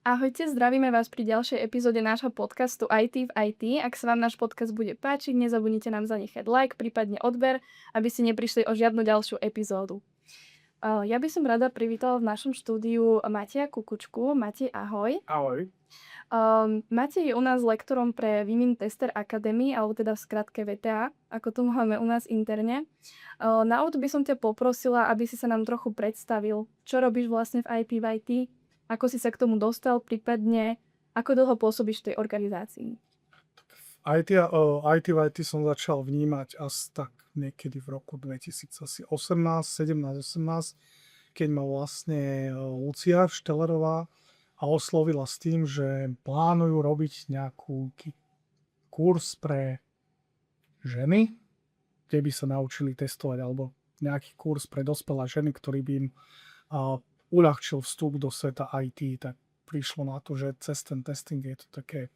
Ahojte, zdravíme vás pri ďalšej epizóde nášho podcastu IT v IT. Ak sa vám náš podcast bude páčiť, nezabudnite nám zanechať like, prípadne odber, aby ste neprišli o žiadnu ďalšiu epizódu. Ja by som rada privítala v našom štúdiu Mateja Kukučku. Matej, ahoj. Ahoj. Matej je u nás lektorom pre Women Tester Academy, alebo teda v skratke VTA, ako to máme u nás interne. Na úvod by som ťa poprosila, aby si sa nám trochu predstavil, čo robíš vlastne v IP v IT, ako si sa k tomu dostal, prípadne ako dlho pôsobíš v tej organizácii. IT, IT v IT som začal vnímať asi tak niekedy v roku 2018, 17, 18, keď ma vlastne Lucia Štelerová oslovila s tým, že plánujú robiť nejakú kurz pre ženy, kde by sa naučili testovať, alebo nejaký kurz pre dospelé ženy, ktorý by im uľahčil vstup do sveta IT. Tak prišlo na to, že cez ten testing je to také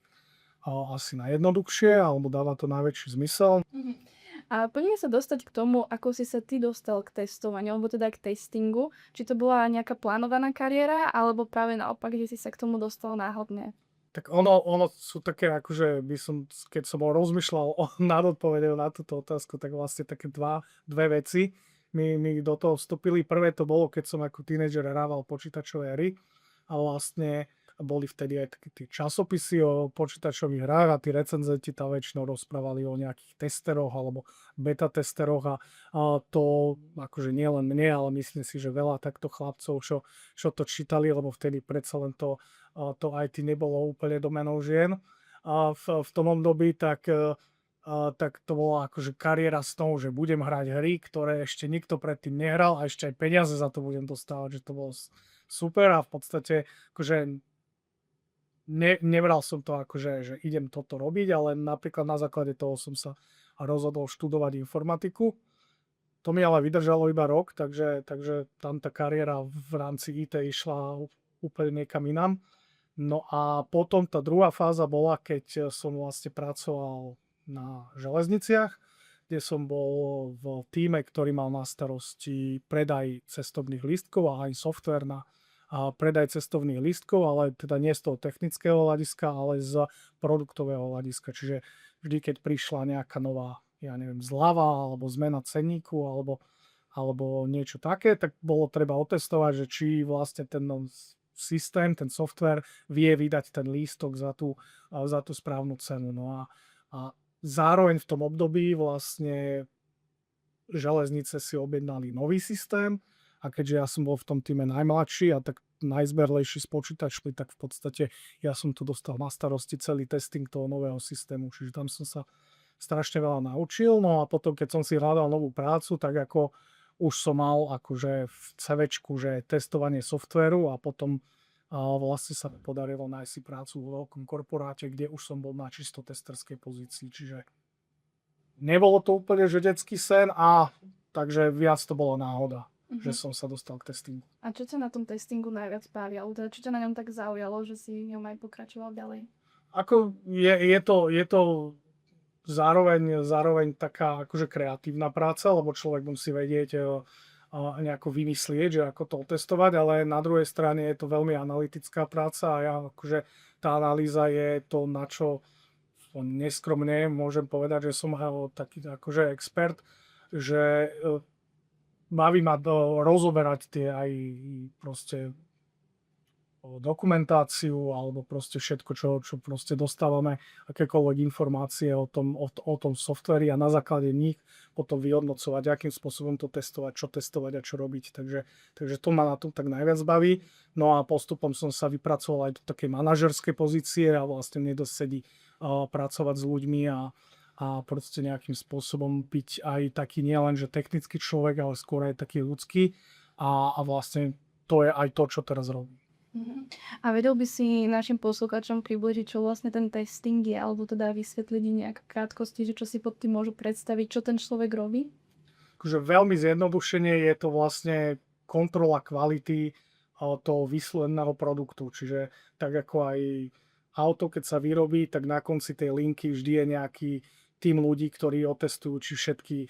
asi najjednoduchšie, alebo dáva to najväčší zmysel. A poďme sa dostať k tomu, ako si sa ty dostal k testovaniu, alebo teda k testingu. Či to bola nejaká plánovaná kariéra, alebo práve naopak, že si sa k tomu dostal náhodne? Tak ono sú také, akože keď som rozmýšľal nad odpovedou na túto otázku, tak vlastne také dve veci mi do toho vstúpili. Prvé to bolo, keď som ako tínedžer hrával počítačové hry a vlastne boli vtedy aj také tie časopisy o počítačových hrách a tí recenzenti tam väčšinou rozprávali o nejakých testeroch alebo beta testeroch a to akože nie len mne, ale myslím si, že veľa takto chlapcov, čo to čítali, lebo vtedy predsa len to IT nebolo úplne domenou žien a v tom období, tak to bola akože kariéra s tou, že budem hrať hry, ktoré ešte nikto predtým nehral a ešte aj peniaze za to budem dostávať, že to bolo super a v podstate akože nebral som to akože, že idem toto robiť, ale napríklad na základe toho som sa rozhodol študovať informatiku. To mi ale vydržalo iba rok, takže tam tá kariéra v rámci IT išla úplne niekam inám. No a potom tá druhá fáza bola, keď som vlastne pracoval na železniciach, kde som bol v tíme, ktorý mal na starosti predaj cestovných lístkov a aj software na predaj cestovných lístkov, ale teda nie z toho technického hľadiska, ale z produktového hľadiska. Čiže vždy, keď prišla nejaká nová, ja neviem, zľava alebo zmena cenníku alebo niečo také, tak bolo treba otestovať, že či vlastne ten systém, ten software vie vydať ten lístok za tú správnu cenu. No a zároveň v tom období vlastne železnice si objednali nový systém, a keďže ja som bol v tom týme najmladší a tak najzberlejší z počítačmi, tak v podstate ja som tu dostal na starosti celý testing toho nového systému, čiže tam som sa strašne veľa naučil. No a potom, keď som si hľadal novú prácu, tak ako už som mal akože v CVčku, že testovanie softvéru a potom vlastne sa podarilo nájsť si prácu vo veľkom korporáte, kde už som bol na čisto testerskej pozícii, čiže nebolo to úplne že detský sen a takže viac to bolo náhoda, že som sa dostal k testingu. A čo ťa na tom testingu najviac baví? Alebo teda, čo ťa na ňom tak zaujalo, že si v ňom aj pokračoval ďalej? Ako je to zároveň taká akože kreatívna práca, lebo človek musí vedieť nejako vymyslieť, že ako to otestovať, ale na druhej strane je to veľmi analytická práca a ja akože tá analýza je to, na čo neskromne môžem povedať, že som taký akože expert, že baví ma rozoberať tie aj proste dokumentáciu alebo proste všetko, čo proste dostávame, akékoľvek informácie o tom softveri a na základe nich potom vyhodnocovať, akým spôsobom to testovať a čo robiť. Takže to ma na tom tak najviac baví. No a postupom som sa vypracoval aj do takej manažerskej pozície a vlastne mne dosť sedí pracovať s ľuďmi a proste nejakým spôsobom byť aj taký nielen, že technický človek, ale skôr aj taký ľudský a vlastne to je aj to, čo teraz robím. A vedel by si našim poslucháčom približiť, čo vlastne ten testing je, alebo teda vysvetliť nejak v krátkosti, že čo si pod tým môžu predstaviť, čo ten človek robí? Takže veľmi zjednodušene je to vlastne kontrola kvality toho výsledného produktu. Čiže tak ako aj auto, keď sa vyrobí, tak na konci tej linky vždy je nejaký tým ľudí, ktorí otestujú, či všetky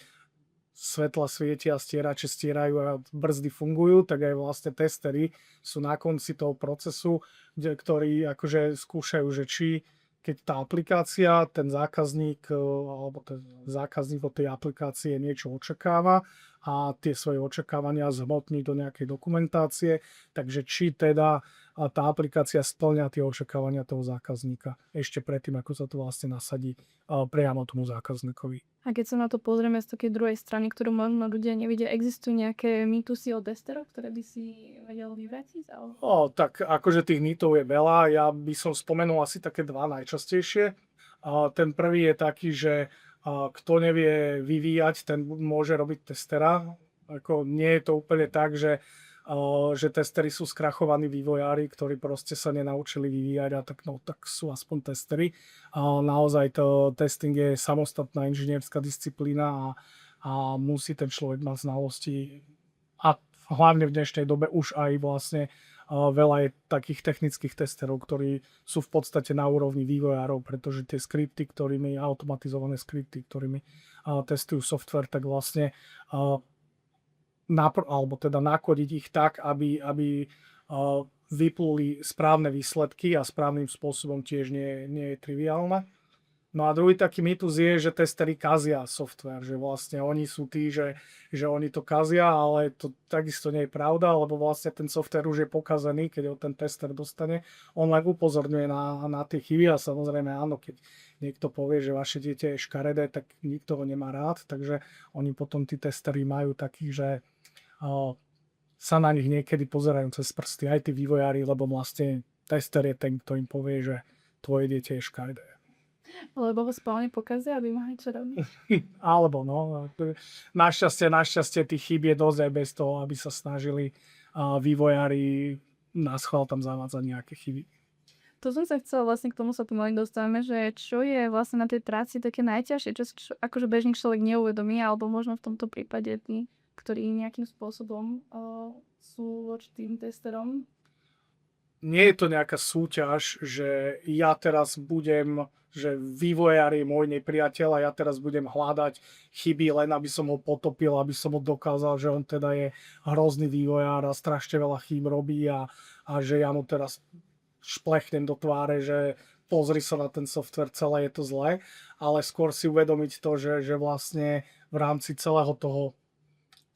svetla svietia, stierače stierajú a brzdy fungujú, tak aj vlastne testery sú na konci toho procesu, ktorí akože skúšajú, že či keď tá aplikácia, ten zákazník alebo ten zákazník od tej aplikácie niečo očakáva a tie svoje očakávania zhmotní do nejakej dokumentácie, takže či teda tá aplikácia spĺňa tie očakávania toho zákazníka ešte predtým, ako sa to vlastne nasadí priamo tomu zákazníkovi. A keď sa na to pozrieme z takej druhej strany, ktorú možno ľudia nevidia, existujú nejaké mýtusy o testerov, ktoré by si vedel vyvrátiť? Tak akože tých mýtov je veľa, ja by som spomenul asi také dva najčastejšie. Ten prvý je taký, že kto nevie vyvíjať, ten môže robiť testera. Ako nie je to úplne tak, že testery sú skrachovaní vývojári, ktorí proste sa nenaučili vyvíjať a tak sú aspoň testery. Naozaj to testing je samostatná inžinierská disciplína a musí ten človek mať znalosti a hlavne v dnešnej dobe už aj vlastne veľa je takých technických testerov, ktorí sú v podstate na úrovni vývojárov, pretože tie skripty, automatizované skripty, ktorými testujú software, tak vlastne alebo teda nakodiť ich tak, aby vypluli správne výsledky a správnym spôsobom tiež nie je triviálne. No a druhý taký mýtus je, že testery kazia software, že vlastne oni sú tí, že oni to kazia, ale to takisto nie je pravda, lebo vlastne ten software už je pokazený, keď ho ten tester dostane. On len upozorňuje na tie chyby a samozrejme áno, keď niekto povie, že vaše dieťa je škaredé, tak nikto ho nemá rád, takže oni potom tí testery majú takých, že sa na nich niekedy pozerajú cez prsty, aj tí vývojári, lebo vlastne tester je ten, kto im povie, že tvoje dieťa je škaredé. Lebo ho spálne pokazia, aby mali čo robiť. Alebo no, našťastie tých chýb je dosť aj bez toho, aby sa snažili vývojári na schvál tam zavádzať nejaké chyby. To som sa chcela, vlastne k tomu sa pomaly dostávame, že čo je vlastne na tej práci také najťažšie, čo akože bežný človek neuvedomí, alebo možno v tomto prípade tí, ktorí nejakým spôsobom sú voči tým testerom. Nie je to nejaká súťaž, že ja teraz že vývojár je môj nepriateľ a ja teraz budem hľadať chyby, len aby som ho potopil, aby som ho dokázal, že on teda je hrozný vývojár a strašne veľa chýb robí a že ja mu teraz šplechnem do tváre, že pozri sa na ten software, celé je to zlé, ale skôr si uvedomiť to, že vlastne v rámci celého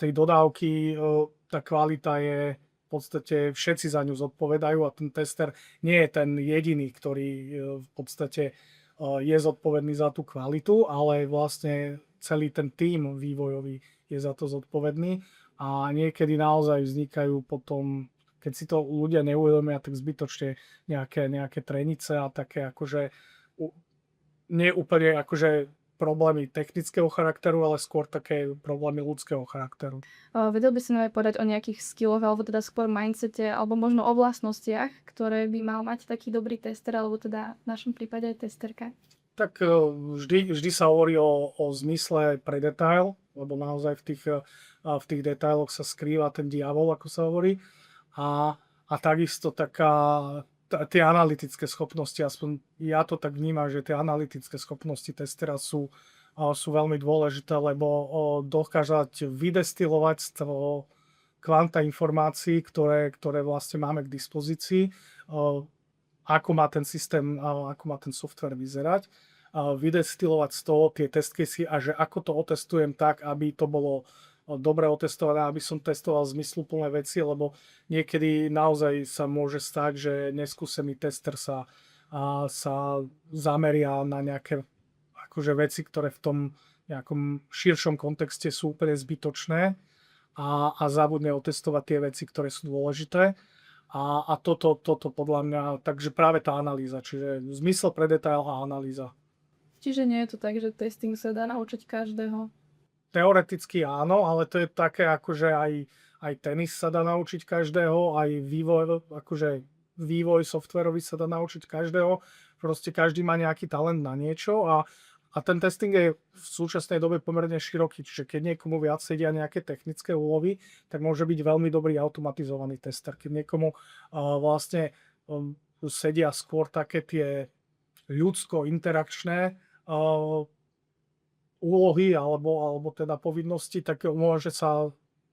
tej dodávky tá kvalita je v podstate všetci za ňu zodpovedajú a ten tester nie je ten jediný, ktorý v podstate je zodpovedný za tú kvalitu, ale vlastne celý ten tím vývojový je za to zodpovedný a niekedy naozaj vznikajú potom, keď si to ľudia neuvedomia, tak zbytočne nejaké trenice a také akože nie úplne akože problémy technického charakteru, ale skôr také problémy ľudského charakteru. Vedel by si nám aj povedať o nejakých skilloch, alebo teda skôr mindsete, alebo možno o vlastnostiach, ktoré by mal mať taký dobrý tester, alebo teda v našom prípade aj testerka? Tak vždy sa hovorí o zmysle pre detail, lebo naozaj v tých detailoch sa skrýva ten diabol, ako sa hovorí. A takisto tie analytické schopnosti, aspoň ja to tak vnímam, že tie analytické schopnosti testera sú veľmi dôležité, lebo dokážať vydestilovať z toho kvanta informácií, ktoré vlastne máme k dispozícii, ako má ten systém, ako má ten software vyzerať, vydestilovať z toho tie test casey a že ako to otestujem tak, aby to bolo dobre otestované, aby som testoval zmysluplné veci, lebo niekedy naozaj sa môže stať, že neskúsený tester sa zameria na nejaké akože veci, ktoré v tom nejakom širšom kontexte sú úplne zbytočné a zabudne otestovať tie veci, ktoré sú dôležité. A toto podľa mňa, takže práve tá analýza, čiže zmysel pre detail a analýza. Čiže nie je to tak, že testing sa dá naučiť každého? Teoreticky áno, ale to je také, akože aj tenis sa dá naučiť každého, aj vývoj softwarový sa dá naučiť každého. Proste každý má nejaký talent na niečo a ten testing je v súčasnej dobe pomerne široký. Čiže keď niekomu viac sedia nejaké technické úlovy, tak môže byť veľmi dobrý automatizovaný tester. Keď niekomu vlastne sedia skôr také tie ľudsko-interakčné úlohy alebo teda povinnosti, tak môže sa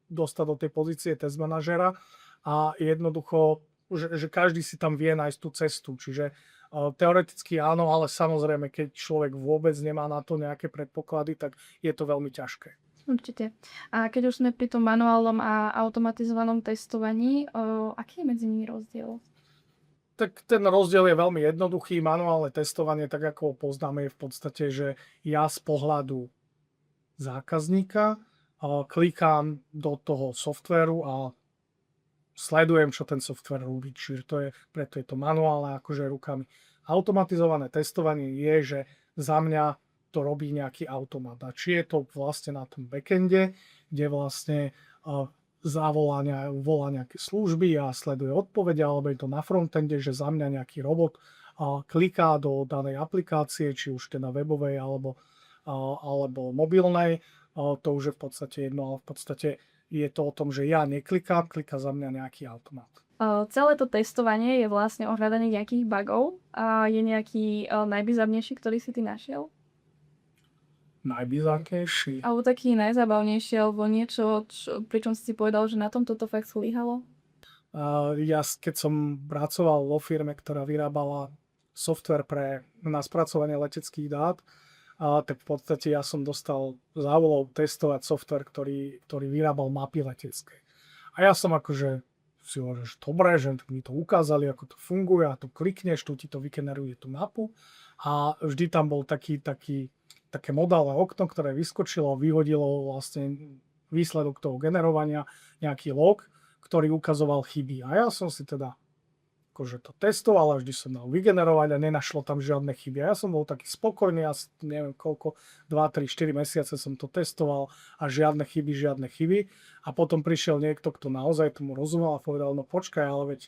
dostať do tej pozície test manažera a jednoducho, že každý si tam vie nájsť tú cestu. Čiže teoreticky áno, ale samozrejme, keď človek vôbec nemá na to nejaké predpoklady, tak je to veľmi ťažké. Určite. A keď už sme pri tom manuálnom a automatizovanom testovaní, aký je medzi nimi rozdiel? Tak ten rozdiel je veľmi jednoduchý. Manuálne testovanie, tak ako ho poznáme, je v podstate, že ja z pohľadu zákazníka klikám do toho softvéru a sledujem, čo ten softvér robí. Čiže preto je to manuálne, akože rukami. Automatizované testovanie je, že za mňa to robí nejaký automat. A či je to vlastne na tom backende, kde vlastne volá nejaké služby a sleduje odpovede, alebo je to na frontende, že za mňa nejaký robot kliká do danej aplikácie, či už teda webovej alebo mobilnej. To už je v podstate jedno, ale v podstate je to o tom, že ja neklikám, kliká za mňa nejaký automat. Celé to testovanie je vlastne o hľadaní nejakých bugov. Je nejaký najbizarnejší, ktorý si ty našiel? Najbizarnejší? Alebo taký najzábavnejší, alebo niečo, pričom si povedal, že na tom toto fakt zlyhalo? Ja keď som pracoval vo firme, ktorá vyrábala software na spracovanie leteckých dát, tak v podstate ja som dostal za úlohu testovať software, ktorý vyrábal mapy letecké. A ja som akože si hovoril, že dobre, že mi to ukázali, ako to funguje, a tu klikneš, tu ti to vygeneruje tú mapu a vždy tam bol také modálne okno, ktoré vyskočilo a vyhodilo vlastne výsledok toho generovania, nejaký log, ktorý ukazoval chyby. A ja som si teda akože to testoval a vždy som dal vygenerovať a nenašlo tam žiadne chyby. A ja som bol taký spokojný, asi neviem koľko, 2, 3, 4 mesiace som to testoval a žiadne chyby. A potom prišiel niekto, kto naozaj tomu rozumel a povedal, no počkaj, ale veď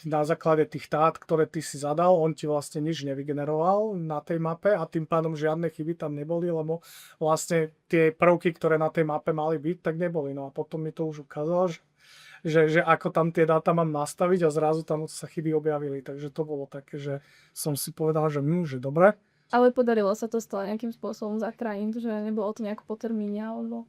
na základe tých dát, ktoré ty si zadal, on ti vlastne nič nevygeneroval na tej mape a tým pádom žiadne chyby tam neboli, lebo vlastne tie prvky, ktoré na tej mape mali byť, tak neboli. No a potom mi to už ukázalo, že ako tam tie dáta mám nastaviť a zrazu tam sa chyby objavili. Takže to bolo také, že som si povedal, že dobre. Ale podarilo sa to stále nejakým spôsobom zachrániť, že nebolo to nejako po termíne alebo...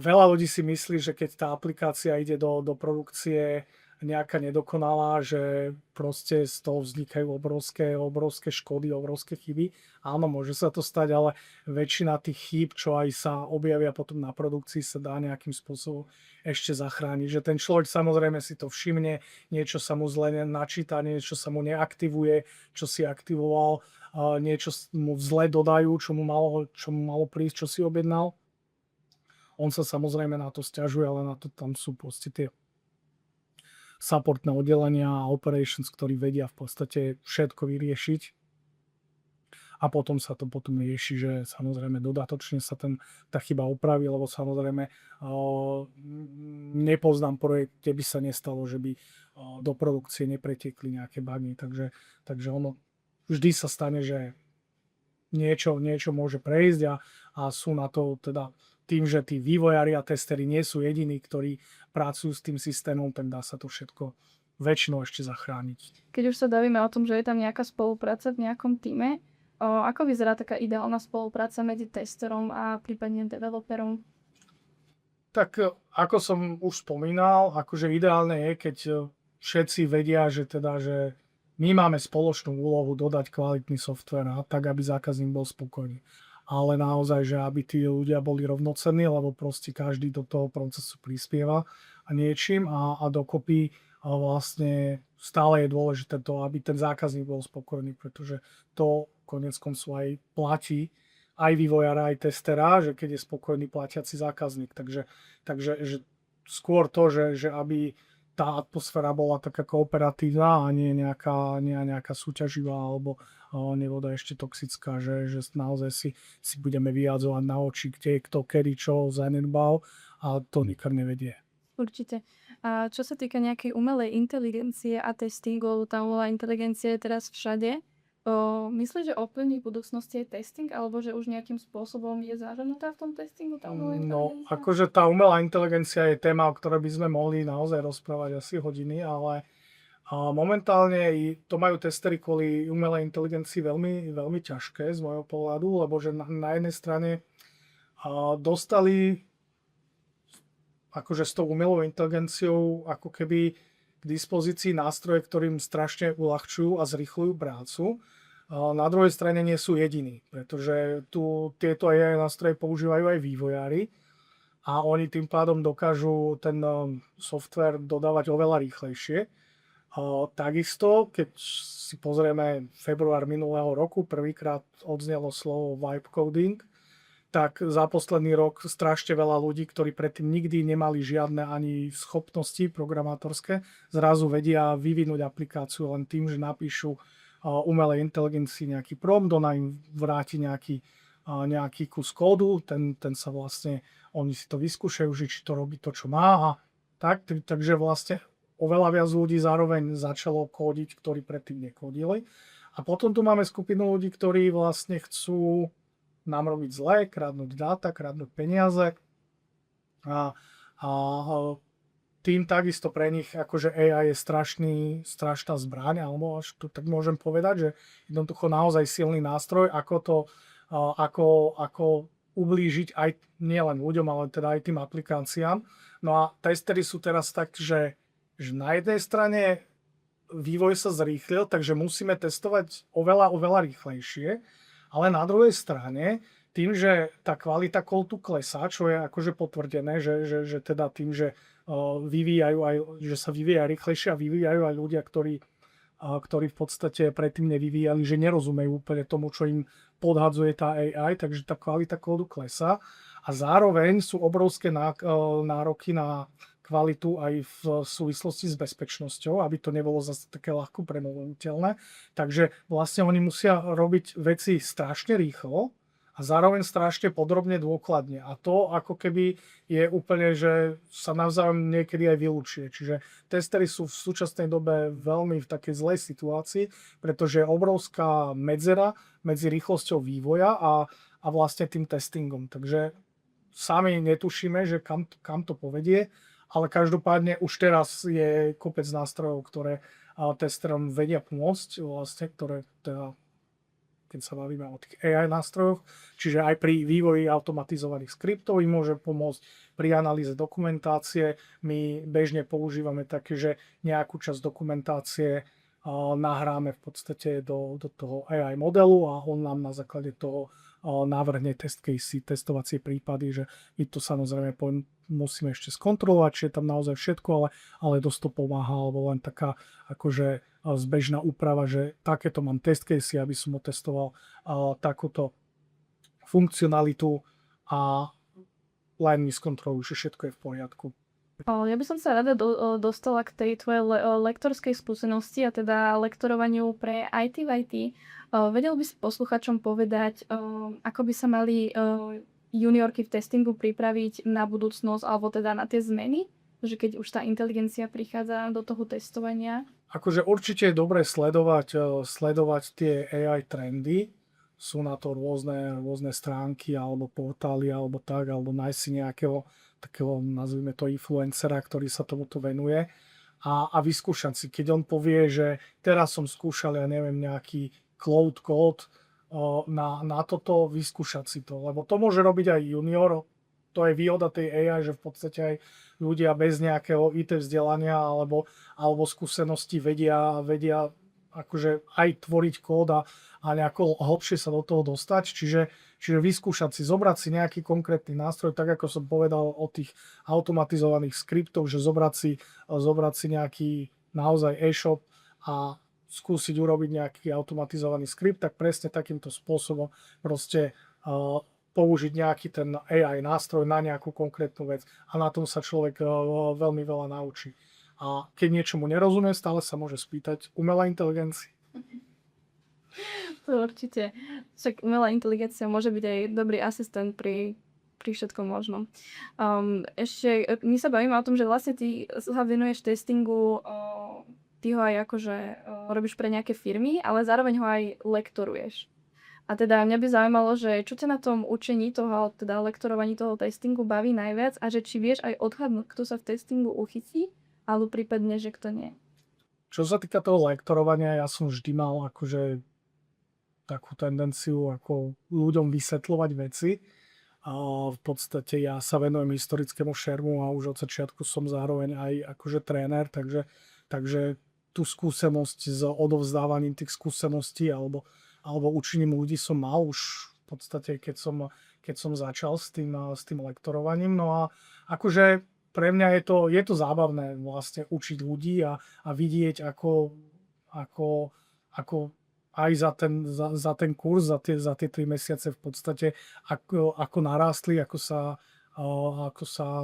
Veľa ľudí si myslí, že keď tá aplikácia ide do produkcie nejaká nedokonalá, že proste z toho vznikajú obrovské škody, obrovské chyby. Áno, môže sa to stať, ale väčšina tých chýb, čo aj sa objavia potom na produkcii, sa dá nejakým spôsobom ešte zachrániť. Že ten človek samozrejme si to všimne, niečo sa mu zle načíta, niečo sa mu neaktivuje, čo si aktivoval, niečo mu zle dodajú, čo mu malo prísť, čo si objednal. On sa samozrejme na to sťažuje, ale na to tam sú proste tie supportné oddelenia a operations, ktorí vedia v podstate všetko vyriešiť. A potom sa to rieši, že samozrejme dodatočne sa tá chyba opraví, lebo samozrejme nepoznám projekt, kde by sa nestalo, že by do produkcie nepretiekli nejaké bugy. Takže ono vždy sa stane, že niečo môže prejsť a sú na to teda tým, že tí vývojári a testeri nie sú jediní, ktorí pracujú s tým systémom, tak dá sa to všetko väčšinou ešte zachrániť. Keď už sa bavíme o tom, že je tam nejaká spolupráca v nejakom týme, ako vyzerá taká ideálna spolupráca medzi testerom a prípadne developerom? Tak ako som už spomínal, akože ideálne je, keď všetci vedia, že my máme spoločnú úlohu dodať kvalitný software tak, aby zákazník bol spokojný. Ale naozaj, že aby tí ľudia boli rovnocenní, lebo proste každý do toho procesu prispieva a niečím a dokopy vlastne stále je dôležité to, aby ten zákazník bol spokojný, pretože to koniec koncov aj platí aj vývojára, aj testera, že keď je spokojný platiaci zákazník. Takže že skôr to, že aby tá atmosféra bola taká kooperatívna a nie nejaká súťaživá alebo nevoda ešte toxická, že naozaj si budeme vyjadzovať na oči, kde kto, kedy, čo zanedbal a to nikam nevedie. Určite. A čo sa týka nejakej umelej inteligencie a testingu, tá umelá inteligencia je teraz všade. Myslíš, že ovplyvní v budúcnosti aj testing, alebo že už nejakým spôsobom je zahrnutá v tom testingu tá umelá inteligencia? No, akože tá umelá inteligencia je téma, o ktorej by sme mohli naozaj rozprávať asi hodiny, ale momentálne to majú testery kvôli umelej inteligencii veľmi, veľmi ťažké z môjho pohľadu, lebo že na jednej strane dostali akože s tou umelou inteligenciou ako keby k dispozícii nástroje, ktorým strašne uľahčujú a zrýchľujú prácu. Na druhej strane nie sú jediní, pretože tieto AI nástroje používajú aj vývojári a oni tým pádom dokážu ten software dodávať oveľa rýchlejšie. Takisto, keď si pozrieme február minulého roku, prvýkrát odznelo slovo vibe coding, tak za posledný rok strašne veľa ľudí, ktorí predtým nikdy nemali žiadne ani schopnosti programátorské, zrazu vedia vyvinúť aplikáciu len tým, že napíšu umelej inteligencii nejaký prompt, ona im vráti nejaký kus kódu, ten sa vlastne, oni si to vyskúšajú, že či to robí to, čo má a takže vlastne oveľa viac ľudí zároveň začalo kódiť, ktorí predtým nekódili. A potom tu máme skupinu ľudí, ktorí vlastne chcú nám robiť zle, kradnúť dáta, kradnúť peniaze a tým takisto pre nich akože AI je strašná zbraň, alebo až to tak môžem povedať, že jednoducho naozaj silný nástroj, ako ublížiť aj nielen ľuďom, ale teda aj tým aplikáciám. No a testery sú teraz tak, že na jednej strane vývoj sa zrýchlil, takže musíme testovať oveľa rýchlejšie, ale na druhej strane, tým, že tá kvalita kódu klesá, čo je akože potvrdené, že teda tým, že že sa vyvíja rýchlejšie a vyvíjajú aj ľudia, ktorí v podstate predtým nevyvíjali, že nerozumejú úplne tomu, čo im podhadzuje tá AI, takže tá kvalita kódu klesá a zároveň sú obrovské nároky na kvalitu aj v súvislosti s bezpečnosťou, aby to nebolo zase také ľahko premožiteľné. Takže vlastne oni musia robiť veci strašne rýchlo a zároveň strašne podrobne, dôkladne. A to ako keby je úplne, že sa navzájom niekedy aj vylúčuje. Čiže testery sú v súčasnej dobe veľmi v takej zlej situácii, pretože je obrovská medzera medzi rýchlosťou vývoja a vlastne tým testingom. Takže sami netušíme, že kam to povedie, ale každopádne už teraz je kopec nástrojov, ktoré testerom vedia pomôcť, vlastne, ktoré teda, keď sa bavíme o tých AI nástrojoch, čiže aj pri vývoji automatizovaných skriptov im môže pomôcť pri analýze dokumentácie. My bežne používame také, že nejakú časť dokumentácie nahráme v podstate do toho AI modelu a on nám na základe toho navrhne test case, testovacie prípady, že my to samozrejme musíme ešte skontrolovať, či je tam naozaj všetko, ale dosť to pomáha, alebo len taká akože zbežná úprava, že takéto mám test case, aby som otestoval takúto funkcionalitu a len mi skontrolujú, že všetko je v poriadku. Ja by som sa rada dostala k tej tvojej lektorskej skúsenosti a teda lektorovaniu pre IT v IT. Vedel by si posluchačom povedať, ako by sa mali juniorky v testingu pripraviť na budúcnosť alebo teda na tie zmeny? Že keď už tá inteligencia prichádza do toho testovania. Akože určite je dobré sledovať tie AI trendy. Sú na to rôzne stránky alebo portály alebo tak, alebo nájsť si nejakého takého, nazvime to, influencera, ktorý sa tomuto venuje a vyskúšať si. Keď on povie, že teraz som skúšal, ja neviem, nejaký cloud code na toto, vyskúšať si to. Lebo to môže robiť aj junior, to je výhoda tej AI, že v podstate aj ľudia bez nejakého IT vzdelania alebo skúsenosti vedia akože aj tvoriť kód a nejako hlbšie sa do toho dostať. Čiže vyskúšať si, zobrať si nejaký konkrétny nástroj, tak ako som povedal o tých automatizovaných skriptoch, že zobrať si nejaký naozaj e-shop a skúsiť urobiť nejaký automatizovaný skript, tak presne takýmto spôsobom proste použiť nejaký ten AI nástroj na nejakú konkrétnu vec a na tom sa človek veľmi veľa naučí. A keď niečomu nerozumie, stále sa môže spýtať umelá inteligencia. To určite. Však umelá inteligencia môže byť aj dobrý asistent pri všetkom možnom. Ešte, my sa bavíme o tom, že vlastne ty sa venuješ testingu, ty ho aj akože robíš pre nejaké firmy, ale zároveň ho aj lektoruješ. A teda mňa by zaujímalo, že čo ťa na tom učení toho, teda lektorovaní toho testingu baví najviac a že či vieš aj odhadnúť, kto sa v testingu uchytí, alebo prípadne, že kto nie. Čo sa týka toho lektorovania, ja som vždy mal akože takú tendenciu ako ľuďom vysvetľovať veci. V podstate ja sa venujem historickému šermu a už od začiatku som zároveň aj akože tréner, takže tú skúsenosť s odovzdávaním tých skúseností alebo učením ľudí som mal už v podstate, keď som začal s tým lektorovaním. No a akože pre mňa je to zábavné vlastne učiť ľudí a vidieť, ako aj za ten kurz, za tie 3 mesiace v podstate, ako narástli, ako sa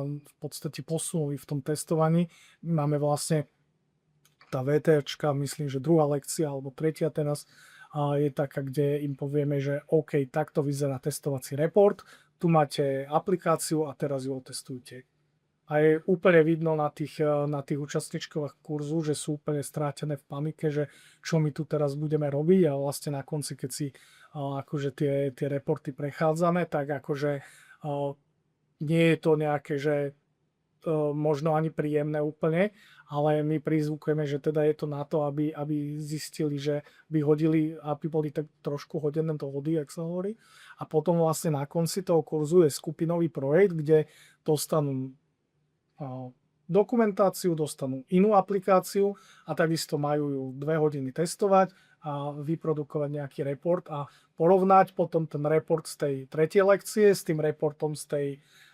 v podstate posunuli v tom testovaní. Máme vlastne tá VTčka, myslím, že druhá lekcia alebo tretia teraz je taká, kde im povieme, že OK, takto vyzerá testovací report, tu máte aplikáciu a teraz ju otestujte. A je úplne vidno na tých účastníčkových kurzu, že sú úplne strátené v panike, že čo my tu teraz budeme robiť, a vlastne na konci, keď si akože tie reporty prechádzame, tak akože nie je to nejaké, že možno ani príjemné úplne, ale my prizvukujeme, že teda je to na to, aby zistili, že by boli tak trošku hodené do vody, jak sa hovorí. A potom vlastne na konci toho kurzu je skupinový projekt, kde dostanú dokumentáciu, dostanú inú aplikáciu a takisto majú ju 2 hodiny testovať a vyprodukovať nejaký report a porovnať potom ten report z tej tretej lekcie s tým reportom z tej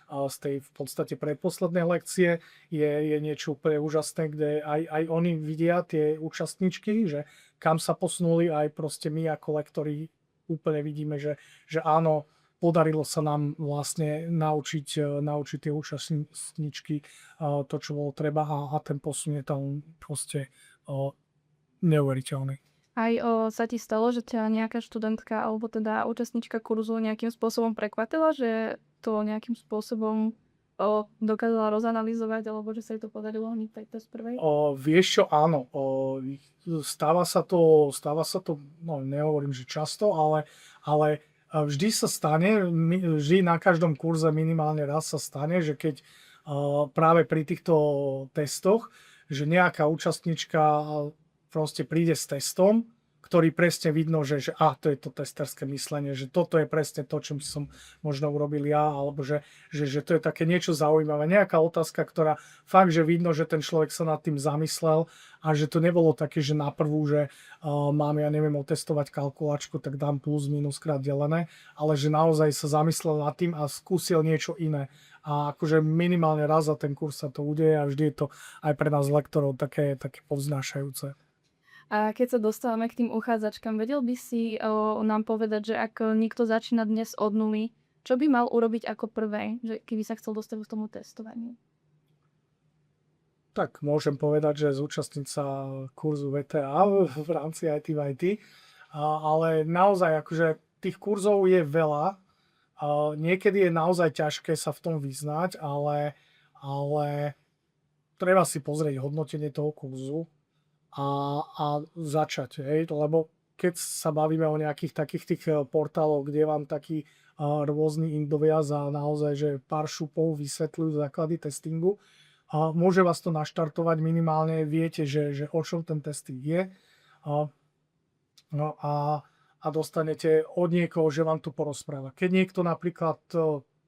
v podstate predposlednej lekcie je niečo úplne úžasné, kde aj oni vidia, tie účastníčky, že kam sa posunuli, aj proste my ako lektori úplne vidíme, že áno, podarilo sa nám vlastne naučiť tie účastníčky to, čo bolo treba, a ten posun je tam proste neuveriteľný. Aj sa ti stalo, že ťa nejaká študentka alebo teda účastníčka kurzu nejakým spôsobom prekvapila, že to nejakým spôsobom dokázala rozanalizovať, alebo že sa jej to podarilo hneď z prvej? Vieš čo, áno. Stáva sa to, no nehovorím, že často, ale vždy sa stane, vždy na každom kurze minimálne raz sa stane, že keď práve pri týchto testoch, že nejaká účastníčka proste príde s testom, ktorý presne vidno, že to je to testerské myslenie, že toto je presne to, čo by som možno urobil ja, alebo že to je také niečo zaujímavé. Nejaká otázka, ktorá fakt, že vidno, že ten človek sa nad tým zamyslel a že to nebolo také, že na prvú, že mám, ja neviem, otestovať kalkulačku, tak dám plus, minus krát delené, ale že naozaj sa zamyslel nad tým a skúsil niečo iné. A akože minimálne raz za ten kurz sa to udeje a vždy je to aj pre nás lektorov také povznášajúce. A keď sa dostávame k tým uchádzačkám, vedel by si nám povedať, že ak niekto začína dnes od nuly, čo by mal urobiť ako prvé, že keby sa chcel dostať k tomu testovaniu? Tak môžem povedať, že zúčastniť sa kurzu VTA v rámci IT v IT, ale naozaj akože tých kurzov je veľa. Niekedy je naozaj ťažké sa v tom vyznať, ale treba si pozrieť hodnotenie toho kurzu a začať, lebo keď sa bavíme o nejakých takých tých portáloch, kde vám takí rôzni indovia za naozaj, že pár šupov vysvetľujú základy testingu, môže vás to naštartovať, minimálne viete, že o čom ten testing je, no a dostanete od niekoho, že vám to porozpráva. Keď niekto napríklad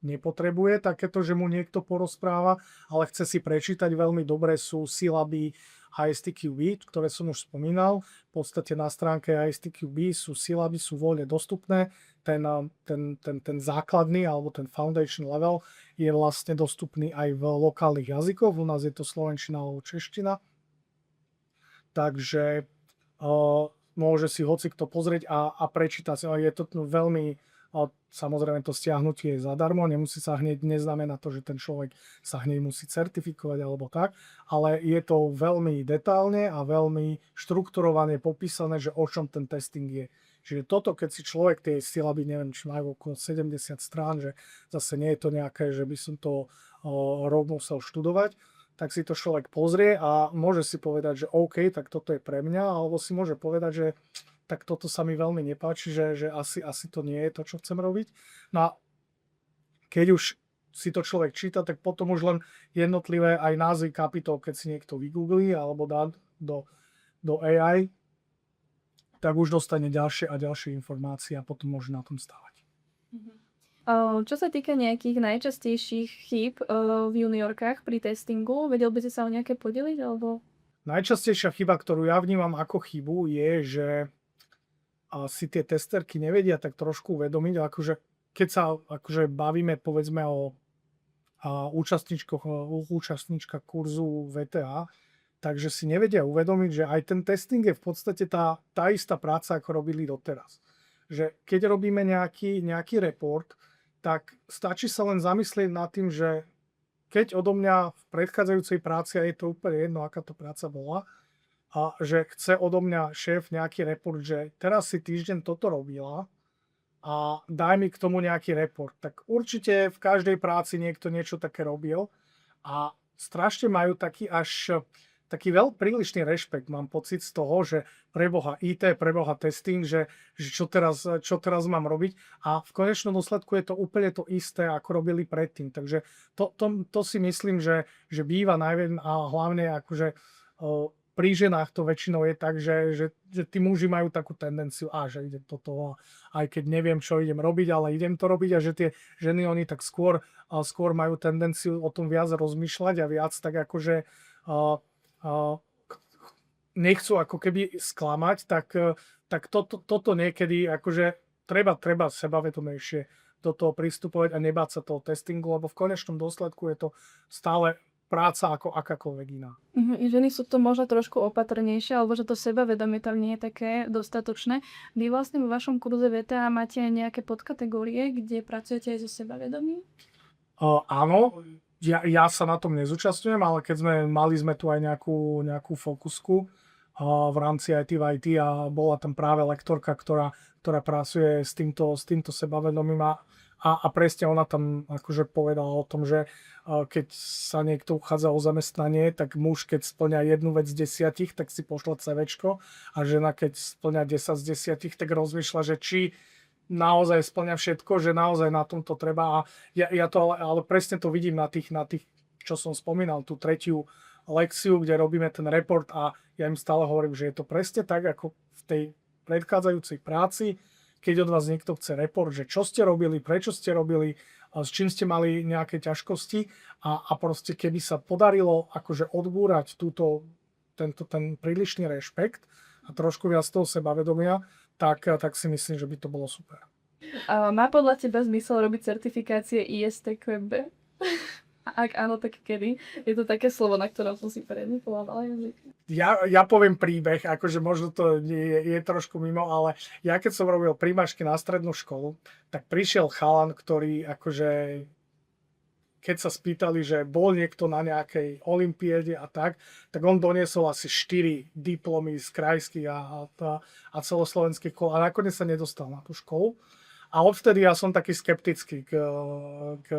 nepotrebuje takéto, že mu niekto porozpráva, ale chce si prečítať, veľmi dobré sú syllaby ISTQB, ktoré som už spomínal. V podstate na stránke ISTQB sú syllaby, sú voľne dostupné. Ten základný alebo ten foundation level je vlastne dostupný aj v lokálnych jazykoch. U nás je to slovenčina alebo čeština. Takže môže si hocikto pozrieť a prečítať. Je to veľmi... Samozrejme to stiahnutie je zadarmo, nemusí sa hneď, neznamená to, že ten človek sa hneď musí certifikovať alebo tak, ale je to veľmi detailne a veľmi štrukturovane popísané, že o čom ten testing je. Čiže toto, keď si človek, tie syllaby, neviem, či majú okolo 70 strán, že zase nie je to nejaké, že by som to rok musel študovať, tak si to človek pozrie a môže si povedať, že OK, tak toto je pre mňa, alebo si môže povedať, že tak toto sa mi veľmi nepáči, že asi to nie je to, čo chcem robiť. No a keď už si to človek číta, tak potom už len jednotlivé aj názvy kapitol, keď si niekto vygooglí alebo dá do AI, tak už dostane ďalšie a ďalšie informácie a potom môže na tom stávať. Čo sa týka nejakých najčastejších chýb, v juniorkách pri testingu, vedel by si sa o nejaké podeliť, alebo? Najčastejšia chyba, ktorú ja vnímam ako chybu, je, že si tie testerky nevedia tak trošku uvedomiť, akože keď sa akože bavíme povedzme o účastníčkach kurzu VTA, takže si nevedia uvedomiť, že aj ten testing je v podstate tá istá práca, ako robili doteraz. Že keď robíme nejaký report, tak stačí sa len zamyslieť nad tým, že keď odo mňa v predchádzajúcej práci, a je to úplne jedno, aká to práca bola, a že chce odo mňa šéf nejaký report, že teraz si týždeň toto robila a daj mi k tomu nejaký report. Tak určite v každej práci niekto niečo také robil a strašne majú taký prílišný rešpekt, mám pocit z toho, že preboha IT, preboha testing, že čo teraz mám robiť, a v konečnom dôsledku je to úplne to isté, ako robili predtým. Takže to si myslím, že býva najviac, a hlavne akože pri ženách to väčšinou je tak, že tí muži majú takú tendenciu, že idem toto, aj keď neviem, čo idem robiť, ale idem to robiť, a že tie ženy, oni tak skôr majú tendenciu o tom viac rozmýšľať a viac tak akože nechcú ako keby sklamať, tak toto niekedy akože treba sebavedomejšie do toho pristupovať a nebáť sa toho testingu, lebo v konečnom dôsledku je to stále práca ako akákoľvek iná. I ženy sú to možno trošku opatrnejšie, alebo že to sebavedomie tam nie je také dostatočné. Vy vlastne vo vašom kurze VTA máte aj nejaké podkategórie, kde pracujete aj so sebavedomím? Áno, ja sa na tom nezúčastňujem, ale keď mali sme tu aj nejakú fokusku v rámci IT v IT, a bola tam práve lektorka, ktorá pracuje s týmto sebavedomím, a presne ona tam akože povedala o tom, že keď sa niekto uchádza o zamestnanie, tak muž, keď spĺňa jednu vec z 10, tak si pošle CVčko, a žena, keď spĺňa 10 z 10, tak rozmýšľa, že či naozaj spĺňa všetko, že naozaj na tomto treba. A ja to ale presne to vidím na tých, čo som spomínal, tú tretiu lekciu, kde robíme ten report, a ja im stále hovorím, že je to presne tak, ako v tej predchádzajúcej práci, keď od vás niekto chce report, že čo ste robili, prečo ste robili, s čím ste mali nejaké ťažkosti, a proste keby sa podarilo akože odbúrať ten prílišný rešpekt a trošku viac toho sebavedomia, tak si myslím, že by to bolo super. Má podľa teba zmysel robiť certifikácie ISTQB? A ak áno, tak kedy? Je to také slovo, na ktorom som si predne polávala jazyk. Ja poviem príbeh, akože možno to je trošku mimo, ale ja keď som robil primášky na strednú školu, tak prišiel chalan, ktorý akože, keď sa spýtali, že bol niekto na nejakej olympiáde a tak on doniesol asi 4 diplomy z krajských a celoslovenských škôl, a nakoniec sa nedostal na tú školu. A odvtedy ja som taký skeptický k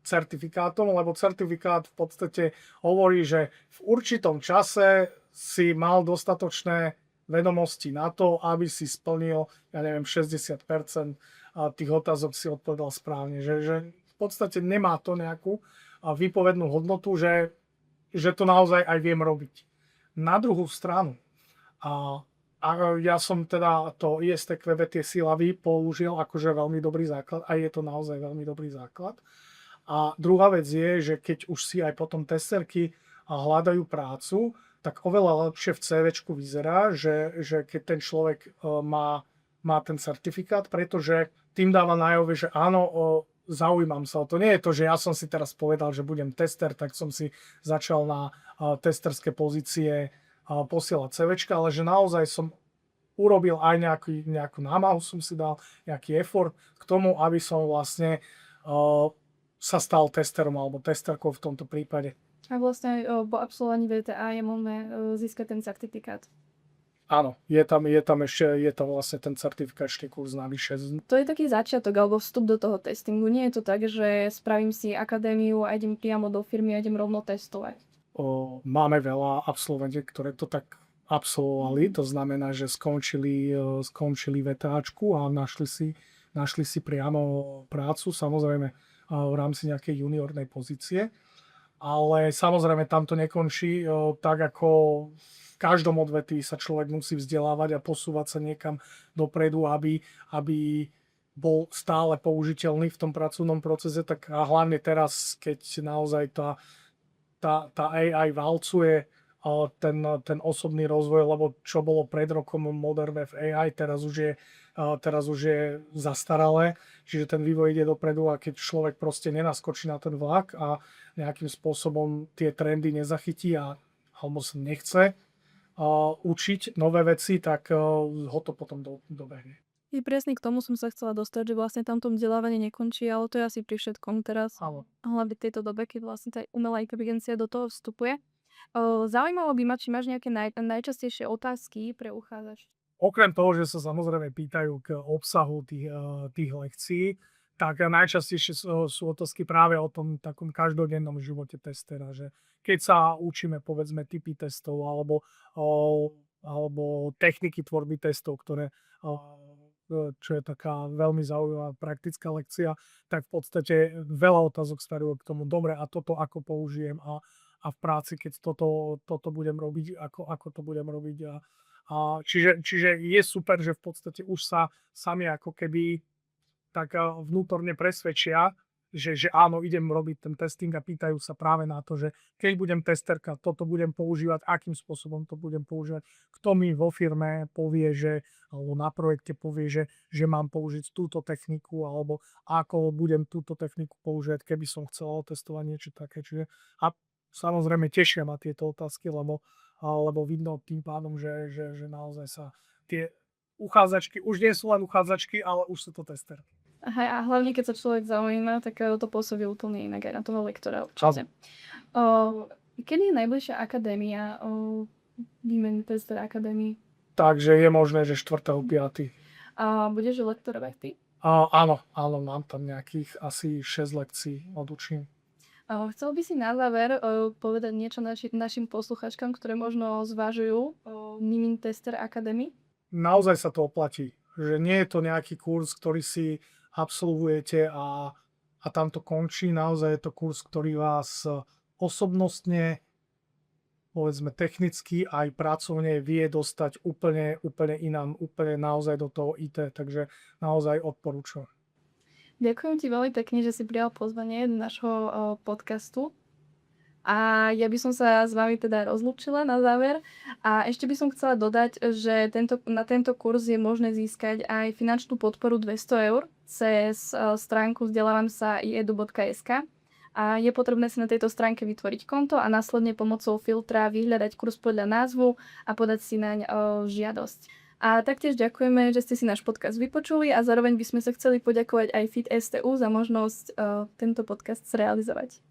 certifikátom, lebo certifikát v podstate hovorí, že v určitom čase si mal dostatočné vedomosti na to, aby si splnil, 60% tých otázok si odpovedal správne. Že v podstate nemá to nejakú výpovednú hodnotu, že to naozaj aj viem robiť. Na druhú stranu, a ja som teda to ISTQB, tie sílavy použil akože veľmi dobrý základ, a je to naozaj veľmi dobrý základ. A druhá vec je, že keď už si aj potom testerky hľadajú prácu, tak oveľa lepšie v CVčku vyzerá, že keď ten človek má ten certifikát, pretože tým dáva najavo, že áno, zaujímam sa o to. Nie je to, že ja som si teraz povedal, že budem tester, tak som si začal na testerské pozície posielať CVčka, ale že naozaj som urobil aj nejakú námahu, som si dal nejaký effort k tomu, aby som vlastne sa stal testerom alebo testerkou v tomto prípade. A vlastne po absolvovaní VTA je možné získať ten certifikát. Áno, je tam vlastne ten certifikačný kurz navyše. To je taký začiatok alebo vstup do toho testingu. Nie je to tak, že spravím si akadémiu a idem priamo do firmy a idem rovno testovať. Máme veľa absolventiek, ktoré to tak absolvovali, to znamená, že skončili VTAčku a našli si priamo prácu, samozrejme v rámci nejakej juniornej pozície, ale samozrejme tam to nekončí, tak ako v každom odvetví sa človek musí vzdelávať a posúvať sa niekam dopredu, aby bol stále použiteľný v tom pracovnom procese, tak a hlavne teraz, keď naozaj tá AI valcuje ten osobný rozvoj, lebo čo bolo pred rokom Modern Web AI, teraz už je zastaralé, čiže ten vývoj ide dopredu a keď človek proste nenaskočí na ten vlak a nejakým spôsobom tie trendy nezachytí alebo sa nechce učiť nové veci, tak ho to potom dobehne. I presne k tomu som sa chcela dostať, že vlastne tam to vzdelávanie nekončí, ale to je asi pri všetkom teraz. Áno. Hlavne v tejto dobe, keď vlastne tá umelá inteligencia do toho vstupuje. Zaujímalo by ma, či máš nejaké najčastejšie otázky pre uchádzačov. Okrem toho, že sa samozrejme pýtajú k obsahu tých lekcií, tak najčastejšie sú otázky práve o tom takom každodennom živote testera, že keď sa učíme povedzme typy testov alebo techniky tvorby testov, ktoré čo je taká veľmi zaujímavá praktická lekcia, tak v podstate veľa otázok starú k tomu, dobre, a toto ako použijem a v práci, keď toto budem robiť, ako to budem robiť. Čiže je super, že v podstate už sa sami ako keby tak vnútorne presvedčia, že áno, idem robiť ten testing a pýtajú sa práve na to, že keď budem testerka, toto budem používať, akým spôsobom to budem používať, kto mi vo firme povie, alebo na projekte povie, že mám použiť túto techniku, alebo ako budem túto techniku používať, keby som chcel otestovať niečo také. A samozrejme tešia ma tieto otázky, lebo vidno tým pádom, že naozaj sa tie uchádzačky už nie sú len uchádzačky, ale už sú to testerky. A hlavne, keď sa človek zaujíma, tak to pôsobí úplne inak aj na toho lektora určite. Kedy je najbližšia akadémia výmeny Tester Academy? Takže je možné, že 4.5. A budeš lektorovať ty? Áno, mám tam nejakých asi 6 lekcií odučím. Chcel by si na záver povedať niečo našim posluchačkám, ktoré možno zvažujú Mimin Tester Academy? Naozaj sa to oplatí. Že nie je to nejaký kurz, ktorý si absolvujete a tam to končí. Naozaj je to kurz, ktorý vás osobnostne, povedzme technicky aj pracovne vie dostať úplne inám, úplne naozaj do toho IT, takže naozaj odporúčam. Ďakujem ti veľmi pekne, že si prijal pozvanie do nášho podcastu. A ja by som sa s vami teda rozlúčila na záver. A ešte by som chcela dodať, že na tento kurz je možné získať aj finančnú podporu 200 eur cez stránku vzdelávam.edu.sk. A je potrebné si na tejto stránke vytvoriť konto a následne pomocou filtra vyhľadať kurz podľa názvu a podať si naň žiadosť. A taktiež ďakujeme, že ste si náš podcast vypočuli a zároveň by sme sa chceli poďakovať aj FIT STU za možnosť tento podcast zrealizovať.